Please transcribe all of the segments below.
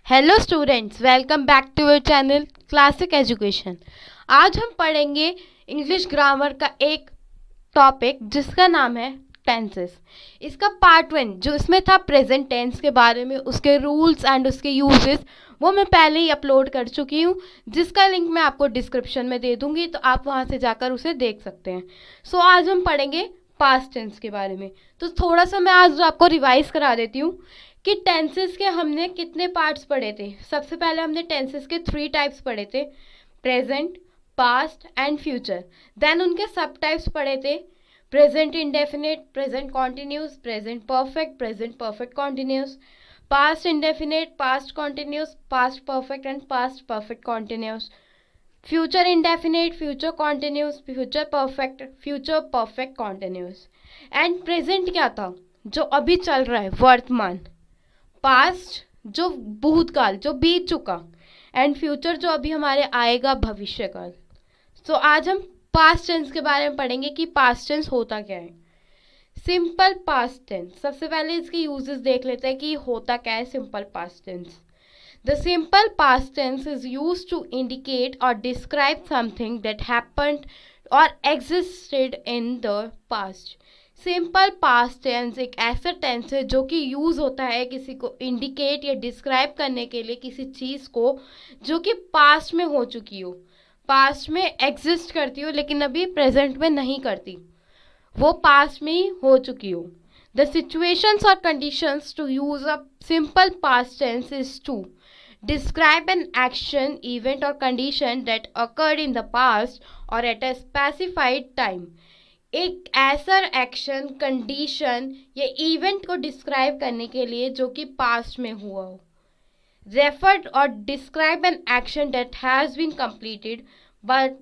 Hello students, welcome back to your channel classic education. आज हम पढ़ेंगे इंग्लिश ग्रामर का एक टॉपिक जिसका नाम है टेंसेस। इसका पार्ट 1 जो इसमें था प्रेजेंट टेंस के बारे में, उसके रूल्स एंड उसके यूजेस, वो मैं पहले ही अपलोड कर चुकी हूँ, जिसका लिंक मैं आपको डिस्क्रिप्शन में दे दूँगी, तो आप वहाँ से जाकर उसे देख सकते हैं। सो आज हम पढ़ेंगे पास्ट टेंस के बारे में। तो थोड़ा सा मैं आज आपको रिवाइज करा देती हूँ कि टेंसेस के हमने कितने पार्ट्स पढ़े थे। सबसे पहले हमने टेंसेस के 3 टाइप्स पढ़े थे, present, past and future. Then उनके सब टाइप्स पढ़े थे, present indefinite, present continuous, present perfect continuous, past indefinite, past continuous, past perfect and past perfect continuous, future indefinite, future continuous, future perfect continuous. And present क्या था? जो अभी चल रहा है, वर्तमान। पास्ट जो भूतकाल, जो बीत चुका। एंड फ्यूचर जो अभी हमारे आएगा, भविष्यकाल। सो आज हम पास्ट टेंस के बारे में पढ़ेंगे कि पास्ट टेंस होता क्या है। सिंपल पास्ट टेंस, सबसे पहले इसके यूजेस देख लेते हैं कि होता क्या है simple past tense. The simple past tense is used to indicate और डिस्क्राइब समथिंग दैट हैपेंड और existed in the past. Simple past tense एक ऐसा टेंस है जो कि यूज़ होता है किसी को इंडिकेट या डिस्क्राइब करने के लिए, किसी चीज़ को जो कि पास्ट में हो चुकी हो, पास्ट में एग्जिस्ट करती हो लेकिन अभी प्रेजेंट में नहीं करती, वो पास्ट में ही हो चुकी हो। द सिचुएशंस और conditions to use a simple past tense is to describe an action, event or condition that occurred in the past or at a specified time। एक ऐसा एक्शन, कंडीशन या इवेंट को describe करने के लिए जो कि पास्ट में हुआ हो। रेफर और describe an action that has been completed but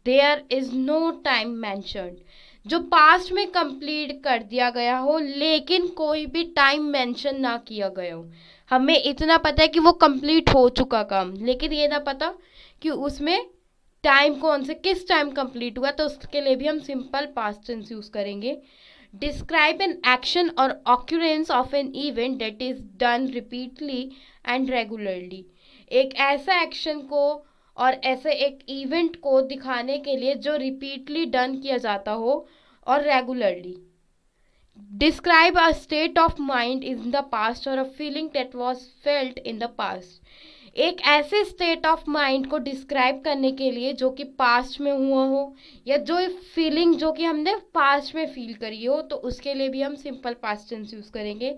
there is no time mentioned. जो पास्ट में कंप्लीट कर दिया गया हो लेकिन कोई भी टाइम मेंशन ना किया गया हो। हमें इतना पता है कि वो कंप्लीट हो चुका काम, लेकिन ये ना पता कि उसमें टाइम कौन से, किस टाइम कंप्लीट हुआ, तो उसके लिए भी हम सिंपल पास्ट टेंस यूज करेंगे। डिस्क्राइब एन एक्शन और occurrence of an event that is done repeatedly and regularly. एक ऐसा एक्शन को और ऐसे एक इवेंट को दिखाने के लिए जो रिपीटली डन किया जाता हो और regularly. Describe a state of mind in the past और a feeling that was felt in the past. एक ऐसे स्टेट ऑफ माइंड को डिस्क्राइब करने के लिए जो कि पास्ट में हुआ हो या जो फीलिंग जो कि हमने पास्ट में फील करी हो, तो उसके लिए भी हम सिंपल पास्ट टेंस यूज करेंगे।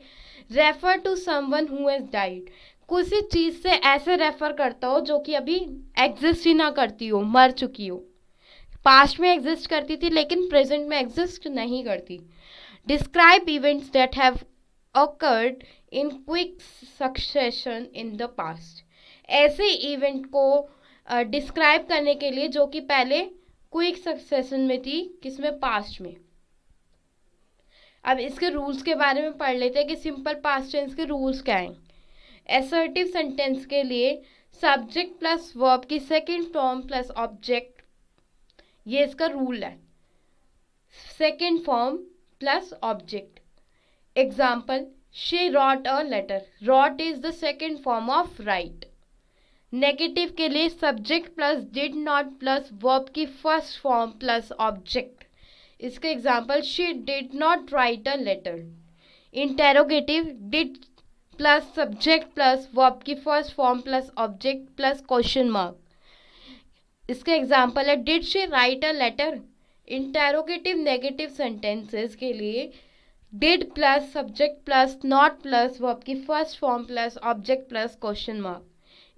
Refer to someone who has died. किसी चीज़ से ऐसे रेफर करता हो जो कि अभी एग्जिस्ट ही ना करती हो, मर चुकी हो। पास्ट में एग्जिस्ट करती थी लेकिन प्रेजेंट में एग्जिस्ट नहीं करती। Describe events that have occurred in quick succession in the past। ऐसे इवेंट को डिस्क्राइब करने के लिए जो कि पहले क्विक सक्सेशन में थी, किसमें, पास्ट में। अब इसके रूल्स के बारे में पढ़ लेते हैं कि सिंपल पास्ट टेंस के रूल्स क्या हैं। असर्टिव सेंटेंस के लिए सब्जेक्ट प्लस वर्ब की सेकेंड फॉर्म प्लस ऑब्जेक्ट, ये इसका रूल है। Second form plus object. Example, she wrote a letter. Wrote is the second form of write. Negative के लिए subject plus did not plus verb की first form plus object. इसका example, she did not write a letter. Interrogative, did plus subject plus verb की first form plus object plus question mark. इसका example है, did she write a letter. Interrogative negative sentences के लिए did plus subject plus not plus verb की first form plus object plus question mark.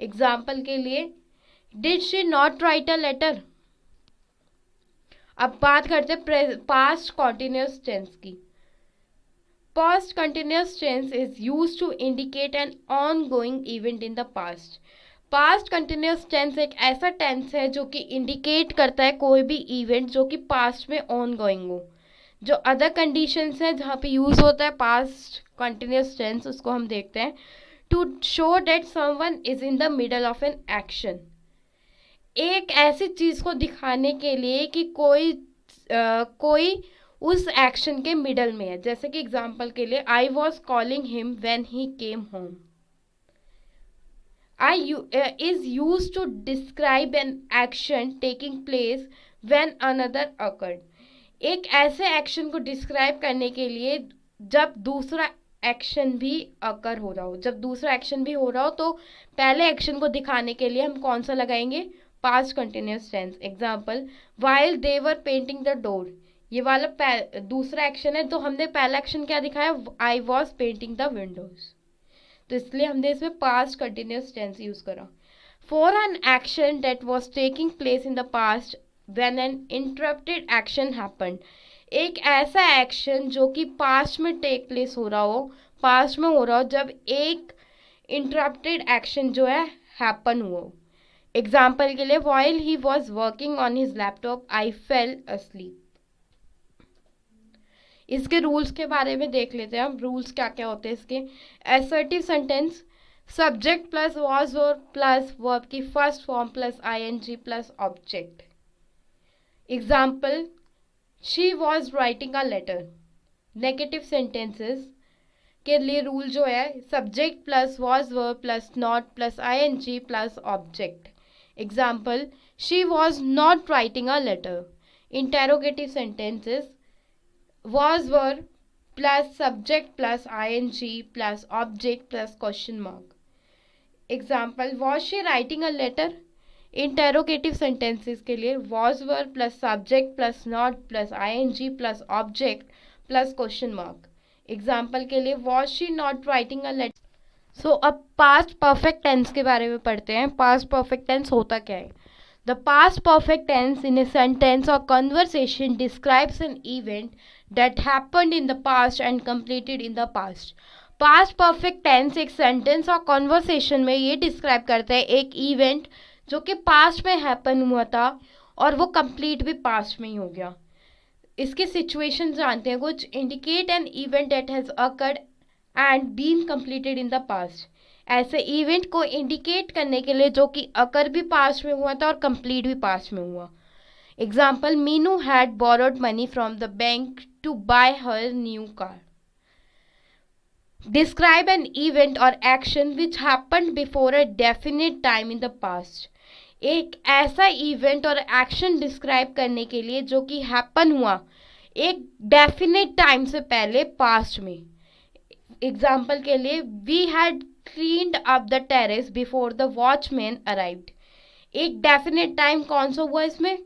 Example के लिए, did she not write a letter. अब बात करते हैं पास्ट कॉन्टिन्यूस टेंस की। Past continuous tense is used to indicate an ongoing event in the past. Past continuous tense एक ऐसा tense है जो कि इंडिकेट करता है कोई भी इवेंट जो कि पास्ट में ऑन गोइंग हो। जो अदर कंडीशंस हैं जहाँ पे यूज़ होता है पास्ट कंटिन्यूस टेंस, उसको हम देखते हैं। To show that someone is in the middle of an action. एक ऐसी चीज़ को दिखाने के लिए कि कोई उस एक्शन के मिडल में है। जैसे कि एग्जाम्पल के लिए, I was calling him when he came home. is used to describe an action taking place when another occurred. एक ऐसे एक्शन को डिस्क्राइब करने के लिए जब दूसरा एक्शन भी अकर हो रहा हो, जब दूसरा एक्शन भी हो रहा हो, तो पहले एक्शन को दिखाने के लिए हम कौन सा लगाएंगे, past continuous tense. Example, while they were painting the door. ये वाला दूसरा एक्शन है, तो हमने पहला एक्शन क्या दिखाया, I was painting the Windows, तो इसलिए हमने इसमें पास्ट कंटिन्यूस टेंस यूज करा. For an action that was taking place in the past when an interrupted action happened. एक ऐसा एक्शन जो कि पास्ट में टेक प्लेस हो रहा हो, पास्ट में हो रहा हो, जब एक इंटरप्टेड एक्शन जो है हैपन हुआ. एग्जाम्पल के लिए, while he was working on his laptop I fail asleep. इसके रूल्स के बारे में देख लेते हैं हम. रूल्स क्या क्या होते हैं इसके. Assertive sentence, subject plus was और प्लस वर्ब की first form plus ING plus object. Example, she was writing a letter. Negative sentences के लिए रूल जो है, subject plus was verb plus not plus ING plus object. Example, she was not writing a letter. Interrogative sentences, was were plus subject plus ing plus object plus question mark. Example, was she writing a letter? Interrogative sentences के लिए was were plus subject plus not plus ing plus object plus question mark. Example के लिए was she not writing a letter? So अब past perfect tense के बारे में पढ़ते हैं. past perfect tense होता क्या है. The past perfect tense in a sentence or conversation describes an event that happened in the past and completed in the past. Past perfect tense एक sentence और conversation में ये describe करता है एक event जो कि past में happen हुआ था और वो complete भी past में ही हो गया. इसके situation जानते हैं कुछ. Indicate an event that has occurred and been completed in the past. ऐसे इवेंट को इंडिकेट करने के लिए जो कि अकर भी पास्ट में हुआ था और कंप्लीट भी पास्ट में हुआ. Example, Meenu had borrowed money from the bank to buy her new car. Describe an event और action which happened before a definite time in the past. एक ऐसा इवेंट और एक्शन डिस्क्राइब करने के लिए जो कि हैपन हुआ एक डेफिनेट टाइम से पहले पास्ट में. एग्जाम्पल के लिए, we had cleaned up the terrace before the watchman arrived. एक डेफिनेट टाइम कौन सा हुआ इसमें,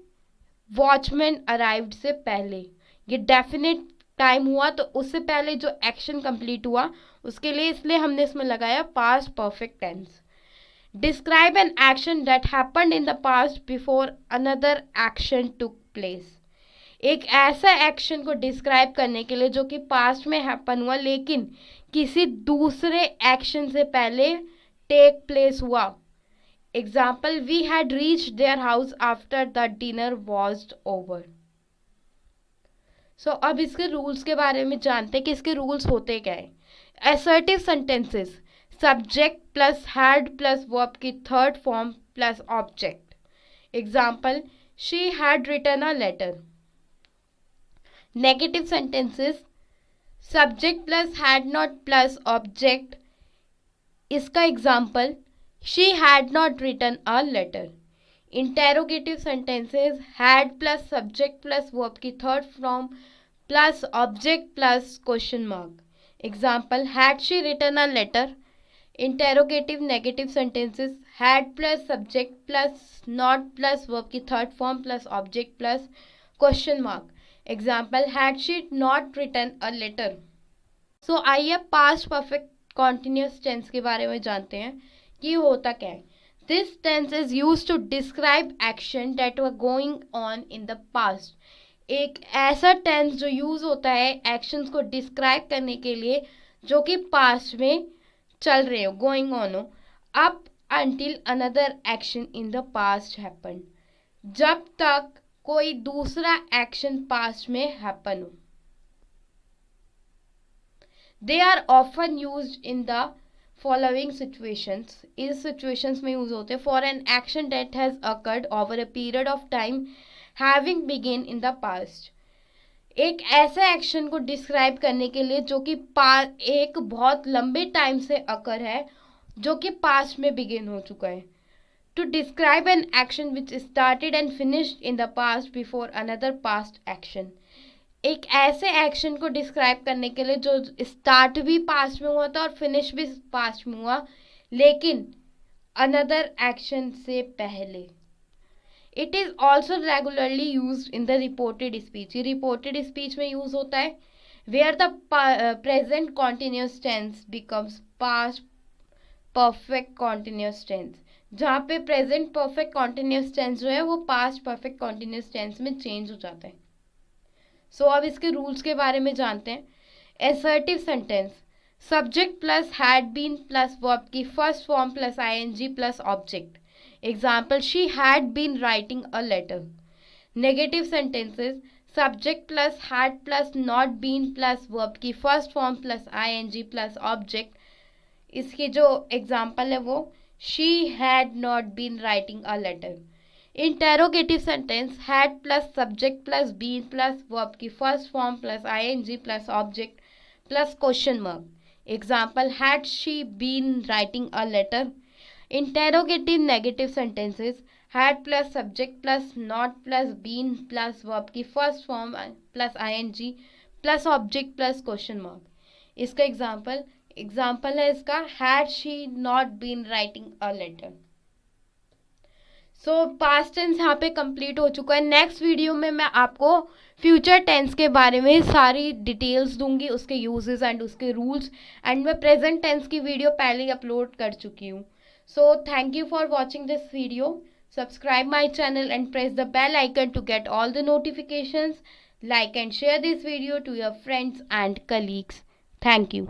वॉचमैन अराइव्ड से पहले. ये डेफिनेट टाइम हुआ तो उससे पहले जो एक्शन कंप्लीट हुआ उसके लिए, इसलिए हमने इसमें लगाया past perfect tense. Describe an action that happened in the past before another action took place. एक ऐसा एक्शन को डिस्क्राइब करने के लिए जो कि पास्ट में हैपन हुआ लेकिन किसी दूसरे एक्शन से पहले टेक प्लेस हुआ. Example, we had reached their house after the dinner was over. So अब इसके रूल्स के बारे में जानते हैं कि इसके रूल्स होते क्या है. Assertive sentences, subject plus had plus verb की third form plus object. Example, she had written a letter. Negative sentences, subject plus had not plus object. इसका example, she had not written a letter. Interrogative sentences, had plus subject plus verb की third form plus object plus question mark. Example, had she written a letter. Interrogative negative sentences, had plus subject plus not plus verb की third form plus object plus question mark. Example, had she not written a letter. So आइए past perfect continuous tense के बारे में जानते हैं कि होता क्या है. This tense is use to describe action that were going on in the past. एक ऐसा टेंस जो यूज होता है एक्शंस को डिस्क्राइब करने के लिए जो कि पास्ट में चल रहे हो, गोइंग ऑन हो. Up until another action in the past happen. जब तक कोई दूसरा एक्शन पास्ट में हैपन हो. They are often used in the following situations. इस सिचुएशंस में यूज होते हैं. For an action that has occurred over a period of time having begin in the past. एक ऐसे एक्शन को डिस्क्राइब करने के लिए जो कि एक बहुत लंबे टाइम से अकर है जो कि पास्ट में बिगिन हो चुका है। To describe an action which started and finished in the past before another past action. एक ऐसे एक्शन को डिस्क्राइब करने के लिए जो स्टार्ट भी पास्ट में हुआ था और फिनिश भी पास्ट में हुआ, लेकिन अनदर एक्शन से पहले। It is also regularly use in the reported speech. ये रिपोर्टेड स्पीच में यूज होता है। Where the present continuous tense becomes past perfect continuous tense, जहाँ पे प्रेजेंट परफेक्ट कॉन्टिन्यूस टेंस जो है वो पास्ट परफेक्ट कॉन्टिन्यूस टेंस में चेंज हो जाता है। सो अब इसके रूल्स के बारे में जानते हैं। Assertive sentence, subject plus had been plus verb की first form plus ING plus object. Example, she had been writing a letter. Negative sentences, subject plus had plus not been plus verb की first form plus ING plus object. इसकी जो example है वो, she had not been writing a letter. Interrogative sentence, had plus subject plus been plus verb की first form plus ING plus object plus question mark. Example, had she been writing a letter. Interrogative negative sentences, had plus subject plus not plus been plus verb की first form plus ING plus object plus question mark. इसका example है इसका, had she not been writing a letter. So past tense यहाँ पे complete हो चुका है। Next video में मैं आपको फ्यूचर टेंस के बारे में सारी डिटेल्स दूंगी, उसके यूजेस एंड उसके रूल्स। एंड मैं प्रेजेंट टेंस की वीडियो पहले ही अपलोड कर चुकी हूँ। So thank you for watching this video. Subscribe my channel and press the bell icon to get all the notifications. Like and share this video to your friends and colleagues. Thank you.